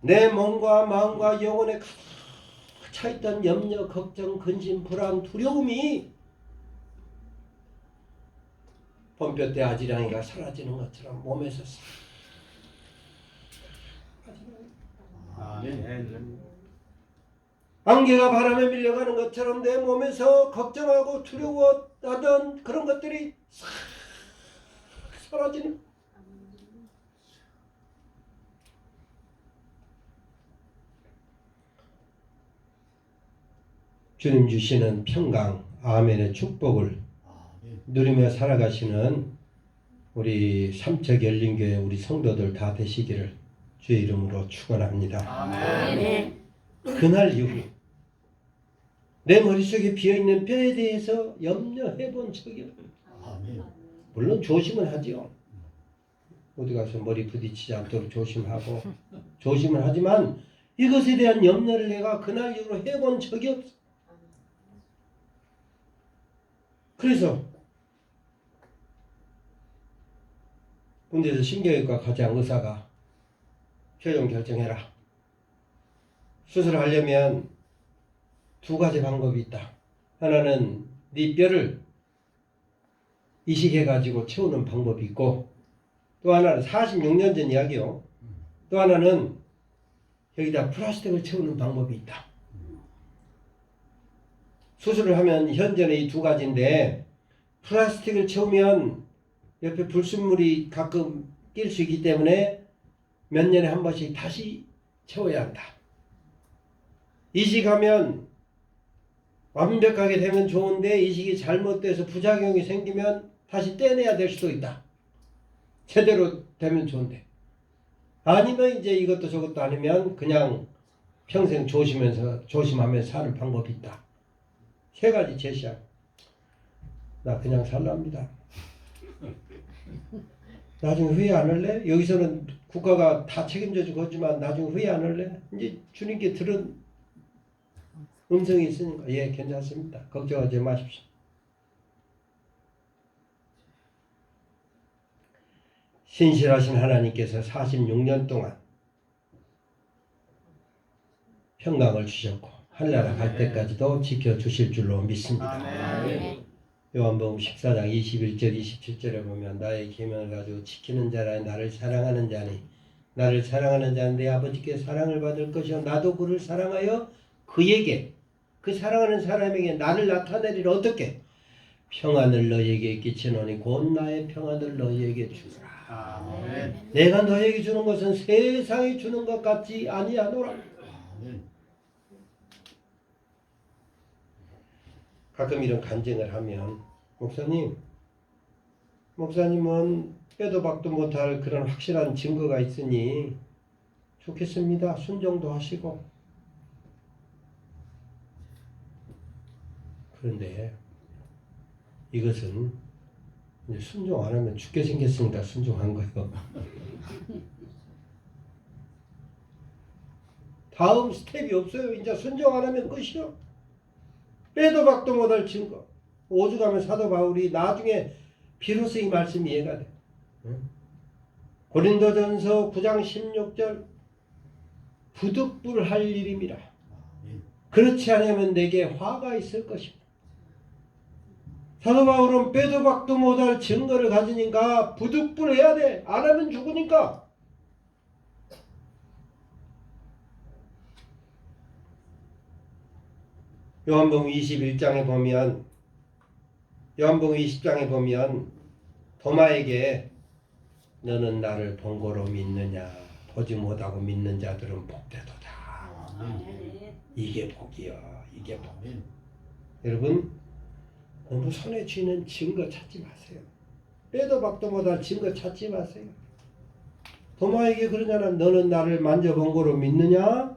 내 몸과 마음과 영혼에 가득 차있던 염려, 걱정, 근심, 불안, 두려움이 봄볕 때 아지랑이가 사라지는 것처럼 몸에서 싹 아멘. 안개가 바람에 밀려가는 것처럼 내 몸에서 걱정하고 두려워하던 그런 것들이 싹 사라지는. 주님 주시는 평강, 아멘의 축복을 누리며 살아가시는 우리 삼척열린교회 우리 성도들 다 되시기를 주의 이름으로 축원합니다. 아멘. 그날 이후 내 머릿속에 비어있는 뼈에 대해서 염려해 본 적이 없어요. 물론 조심은 하지요. 어디 가서 머리 부딪히지 않도록 조심하고 조심은 하지만 이것에 대한 염려를 내가 그날 이후로 해본 적이 없어. 그래서 군대에서 신경외과 과장 의사가 최종 결정해라. 수술하려면 두 가지 방법이 있다. 하나는 네 뼈를 이식해가지고 채우는 방법이 있고, 또 하나는 46년 전 이야기요. 또 하나는 여기다 플라스틱을 채우는 방법이 있다. 수술을 하면 현재는 이 두 가지인데, 플라스틱을 채우면 옆에 불순물이 가끔 낄 수 있기 때문에 몇 년에 한 번씩 다시 채워야 한다. 이식하면 완벽하게 되면 좋은데 이식이 잘못돼서 부작용이 생기면 다시 떼내야 될 수도 있다. 제대로 되면 좋은데. 아니면 이제 이것도 저것도 아니면 그냥 평생 조심하면서 사는 방법이 있다. 세 가지 제시야. 나 그냥 살랍니다. 나중에 후회 안 할래? 여기서는 국가가 다 책임져 주고 하지만 나중에 후회 안 할래? 이제 주님께 들은 음성이 있으니까 예 괜찮습니다. 걱정하지 마십시오. 신실하신 하나님께서 46년 동안 평강을 주셨고 하늘나라 갈 때까지도 지켜주실 줄로 믿습니다. 아멘. 요한복음 14장 21절 27절에 보면 나의 계명을 가지고 지키는 자라 나를 사랑하는 자니 나를 사랑하는 자는 내 아버지께 사랑을 받을 것이요 나도 그를 사랑하여 그에게 그 사랑하는 사람에게 나를 나타내리라. 어떻게? 평안을 너희에게 끼치노니 곧 나의 평안을 너희에게 주라. 아멘. 내가 너희에게 주는 것은 세상이 주는 것 같지 아니하노라. 가끔 이런 간증을 하면 목사님은 빼도 박도 못할 그런 확실한 증거가 있으니 좋겠습니다. 순종도 하시고. 그런데 이것은 이제 순종 안 하면 죽게 생겼으니까 순종한 거예요. 다음 스텝이 없어요. 이제 순종 안 하면 끝이요. 빼도 박도 못할 증거. 오죽하면 사도 바울이 나중에 비로소 이 말씀이 이해가 돼. 고린도전서 9장 16절 부득불할 일임이라. 그렇지 않으면 내게 화가 있을 것이다. 사도 바울은 빼도 박도 못할 증거를 가지니까 부득불해야 돼. 안 하면 죽으니까. 요한복음 21장에 보면 요한복음 20장에 보면 도마에게 너는 나를 본고로 믿느냐 보지 못하고 믿는 자들은 복되도다. 이게 복이요. 이게 복. 여러분 너무 손에 쥐는 증거 찾지 마세요. 빼도 박도 못할 증거 찾지 마세요. 도마에게 그러잖아. 너는 나를 만져본 거로 믿느냐?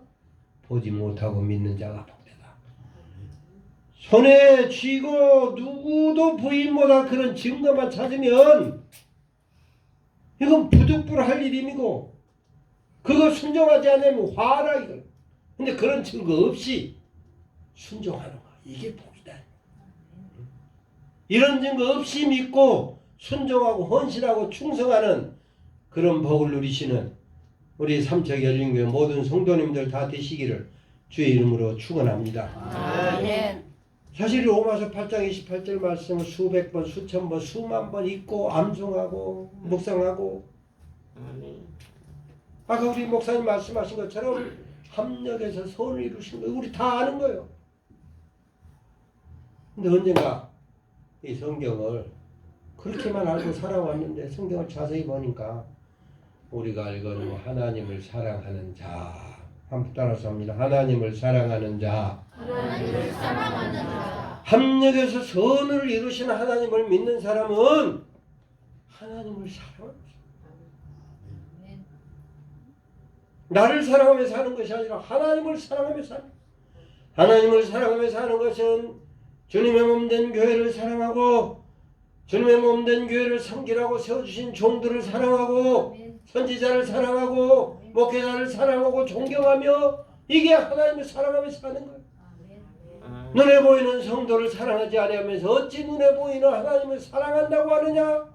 보지 못하고 믿는 자가 복되다. 손에 쥐고 누구도 부인 못할 그런 증거만 찾으면 이건 부득불할 일임이고 그거 순종하지 않으면 화라 이거. 근데 그런 증거 없이 순종하는 거 이게 복이다. 이런 증거 없이 믿고 순종하고 헌신하고 충성하는 그런 복을 누리시는 우리 삼척열린교회 모든 성도님들 다 되시기를 주의 이름으로 축원합니다. 아멘. 사실 로마서 8장 28절 말씀을 수백 번, 수천 번, 수만 번 읽고 암송하고 묵상하고 아까 우리 목사님 말씀하신 것처럼 합력해서 선을 이루신 거예요. 우리 다 아는 거예요. 근데 언젠가 이 성경을 그렇게만 알고 살아왔는데 성경을 자세히 보니까 우리가 알거니와 하나님을 사랑하는 자 한번 따라서 합니다. 하나님을 사랑하는 자 하나님을 사랑하는 자. 합력해서 선을 이루시는 하나님을 믿는 사람은 하나님을 사랑합니다. 나를 사랑하며 사는 것이 아니라 하나님을 사랑하며 사는, 하나님을 사랑하며 사는 것은 주님의 몸된 교회를 사랑하고 주님의 몸된 교회를 섬기라고 세워주신 종들을 사랑하고 선지자를 사랑하고 목회자를 사랑하고 존경하며, 이게 하나님을 사랑하며 사는 거예요. 눈에 보이는 성도를 사랑하지 아니하면서 어찌 눈에 보이는 하나님을 사랑한다고 하느냐?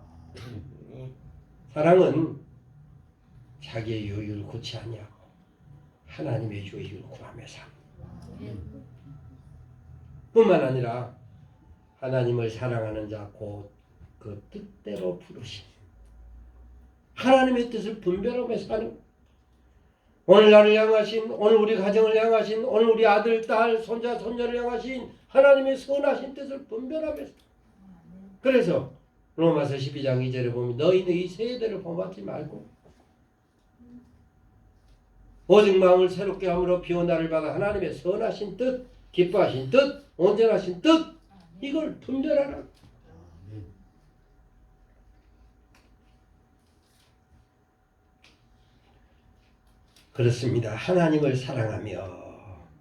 사랑은 자기의 요유를 구치 아니하고 하나님의 요유를 구하며 삽니다. 뿐만 아니라 하나님을 사랑하는 자 곧 그 뜻대로 부르신 하나님의 뜻을 분별하며 사는, 오늘 나를 향하신, 오늘 우리 가정을 향하신, 오늘 우리 아들, 딸, 손자, 손녀를 향하신 하나님의 선하신 뜻을 분별하며 사는. 그래서 로마서 12장 2절에 보면 너희는 이 세대를 본받지 말고 오직 마음을 새롭게 함으로 비온 날을 받아 하나님의 선하신 뜻, 기뻐하신 뜻, 온전하신 뜻, 이걸 분별하라. 그렇습니다. 하나님을 사랑하며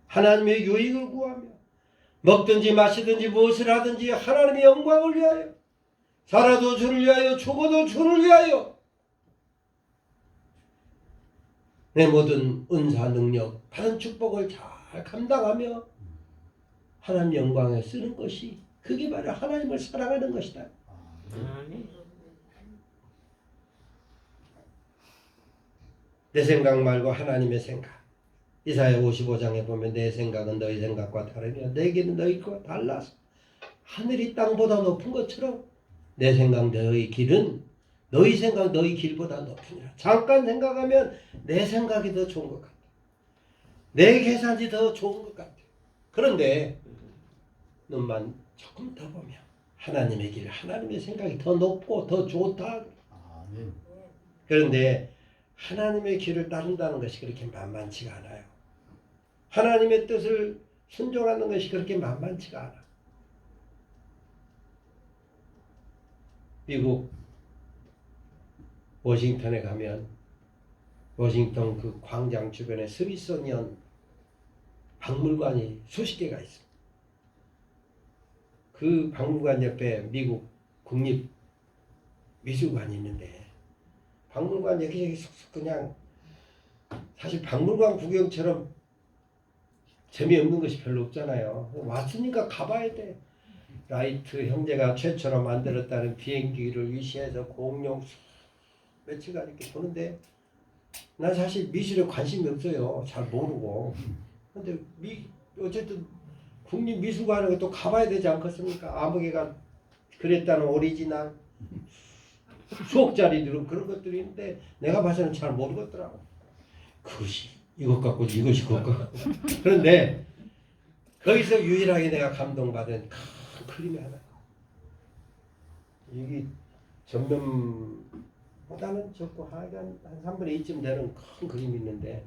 하나님의 유익을 구하며 먹든지 마시든지 무엇을 하든지 하나님의 영광을 위하여, 살아도 주를 위하여 죽어도 주를 위하여 내 모든 은사 능력 받은 축복을 잘 감당하며 하나님 영광에 쓰는 것이, 그게 바로 하나님을 사랑하는 것이다. 내 생각 말고 하나님의 생각. 이사야 55장에 보면 내 생각은 너희 생각과 다르며 내 길은 너희 것과 달라서 하늘이 땅보다 높은 것처럼 내 생각 너희 길은 너희 생각 너희 길보다 높으니라. 잠깐 생각하면 내 생각이 더 좋은 것 같아. 내 계산이 더 좋은 것 같아. 그런데 눈만 조금 더 보면 하나님의 길, 하나님의 생각이 더 높고 더 좋다. 그런데 하나님의 길을 따른다는 것이 그렇게 만만치가 않아요. 하나님의 뜻을 순종하는 것이 그렇게 만만치가 않아. 미국 워싱턴에 가면 워싱턴 그 광장 주변에 스미소니언 박물관이 수십 개가 있습니다. 그 박물관 옆에 미국 국립 미술관이 있는데 박물관 여기저기 쏙쏙 그냥, 사실 박물관 구경처럼 재미없는 것이 별로 없잖아요. 왔으니까 가봐야 돼. 라이트 형제가 최초로 만들었다는 비행기를 위시해서 공룡 며칠간 이렇게 보는데 난 사실 미술에 관심이 없어요. 잘 모르고. 근데 어쨌든 국립미술관에 또 가봐야 되지 않겠습니까? 아무개가 그랬다는 오리지널 수억짜리들은 그런 것들이 있는데 내가 봐서는 잘 모르겠더라고. 그것이 이것 같고 이것이 그것 같고. 그런데 거기서 유일하게 내가 감동받은 큰 그림이 하나. 이게 전면보다는 적고 한 3분의 2쯤 되는 큰 그림이 있는데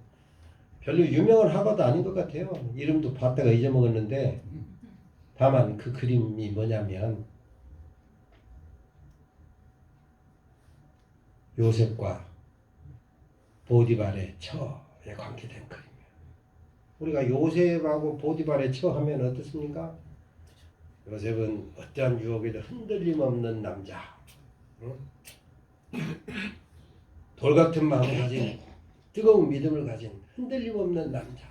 별로 유명한 화가도 아닌 것 같아요. 이름도 봤다가 잊어먹었는데 다만 그 그림이 뭐냐면 요셉과 보디발의 처에 관계된 그림이에요. 우리가 요셉하고 보디발의 처 하면 어떻습니까? 요셉은 어떠한 유혹에도 흔들림 없는 남자, 응? 돌 같은 마음을 가진, 뜨거운 믿음을 가진 흔들림 없는 남자.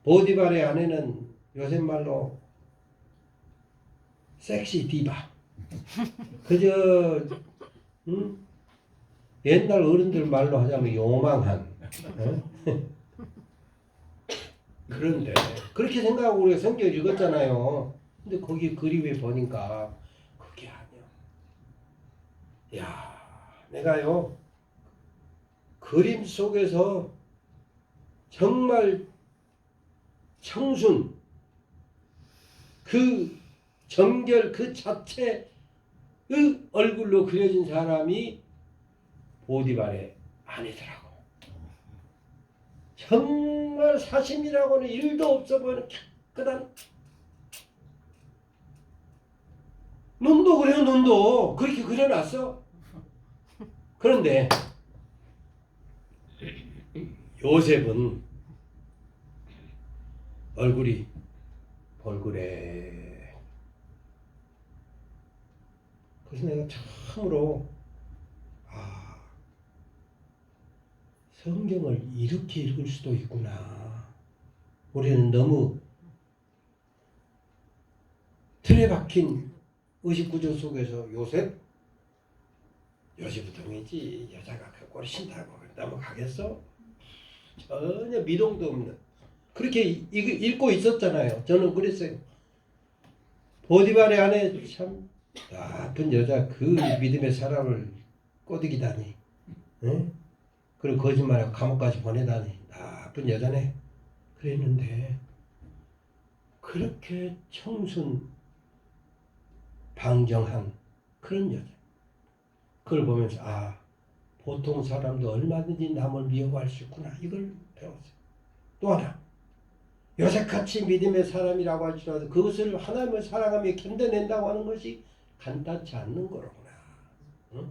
보디발의 아내는 요셉 말로 섹시 디바. 그저 옛날 어른들 말로 하자면 요망한. 그런데 그렇게 생각하고 우리가 성경 읽었잖아요. 근데 거기 그림에 보니까 그게 아니야. 야, 내가요 그림 속에서 정말 청순, 그 정결 그 자체의 얼굴로 그려진 사람이 보디발의 아내더라고. 정말 사심이라고는 1도 없어 보이는 깨끗한 눈도 그래요. 눈도 그렇게 그려놨어. 그런데 요셉은 얼굴이 벌그레. 그래서 내가 참으로 성경을 이렇게 읽을 수도 있구나. 우리는 너무 틀에 박힌 의식구조 속에서 요셉 요시부동이지 여자가 그 꼴이 신다고 넘어가겠어? 전혀 미동도 없는 그렇게 읽고 있었잖아요. 저는 그랬어요. 보디발의 아내 참 나쁜 여자 그 믿음의 사람을 꼬드기다니, 응? 그리고 거짓말하고 감옥까지 보내다니 나쁜 여자네 그랬는데 그렇게 청순 방정한 그런 여자 그걸 보면서 보통 사람도 얼마든지 남을 미워할 수 있구나 이걸 배웠어요. 또 하나 요셉같이 믿음의 사람이라고 할지라도 그것을 하나님을 사랑하며 견뎌낸다고 하는 것이 간단치 않는 거로구나. 응?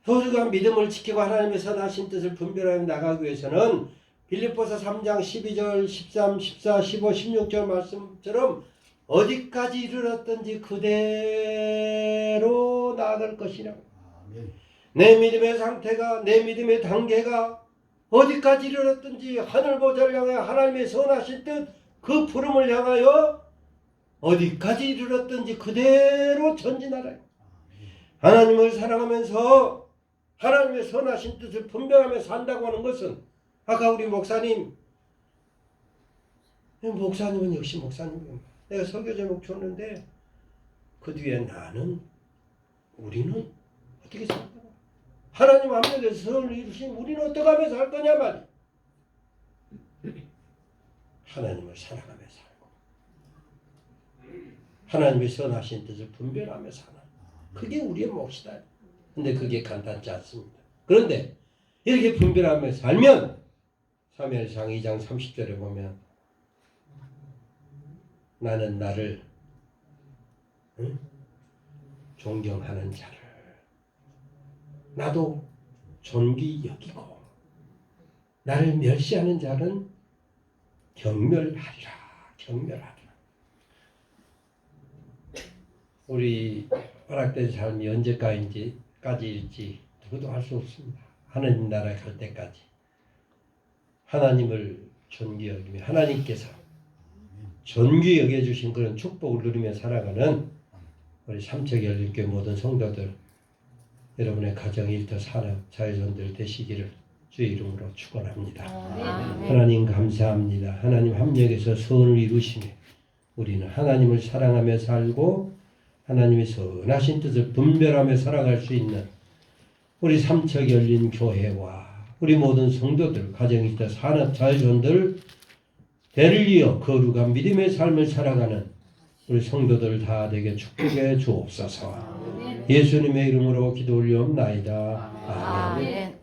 소중한 믿음을 지키고 하나님의 선하신 뜻을 분별하며 나가기 위해서는 빌립보서 3장 12절 13, 14, 15, 16절 말씀처럼 어디까지 이르렀든지 그대로 나아갈 것이라고. 내 믿음의 상태가 내 믿음의 단계가 어디까지 이르렀든지 하늘 보좌를 향해 하나님의 선하신 뜻 그 푸름을 향하여 어디까지 이르렀든지 그대로 전진하라. 하나님을 사랑하면서 하나님의 선하신 뜻을 분별하며 산다고 하는 것은 아까 우리 목사님은 역시 목사님입니다. 내가 설교 제목 줬는데 그 뒤에 우리는 어떻게 살까? 하나님 앞에서 선을 이루신 우리는 어떻게 하며 살 거냐 말이야. 하나님을 사랑하며 살고 하나님의 선하신 뜻을 분별하며 사는 그게 우리의 몫이다. 근데 그게 간단치 않습니다. 그런데 이렇게 분별하며 살면 사무엘상 2장 30절에 보면 나는 나를 존경하는 자를 나도 존귀 여기고 나를 멸시하는 자는 경멸하리라. 경멸하리라. 우리 허락된 삶이 언제까지일지 누구도 알 수 없습니다. 하나님 나라에 갈 때까지 하나님을 존귀 여기며 하나님께서 존귀 여겨주신 그런 축복을 누리며 살아가는 우리 삼척열린교회 모든 성도들 여러분의 가정, 일터, 산업, 자유선들 되시기를 주의 이름으로 축원합니다. 하나님 감사합니다. 하나님 합력에서 선을 이루시며 우리는 하나님을 사랑하며 살고 하나님의 선하신 뜻을 분별하며 살아갈 수 있는 우리 삼척열린교회와 우리 모든 성도들, 가정, 일터, 산업, 자유선들 대를 이어 거룩한 믿음의 삶을 살아가는 우리 성도들 다 되게 축복해 주옵소서. 예수님의 이름으로 기도 올리옵나이다. 아멘.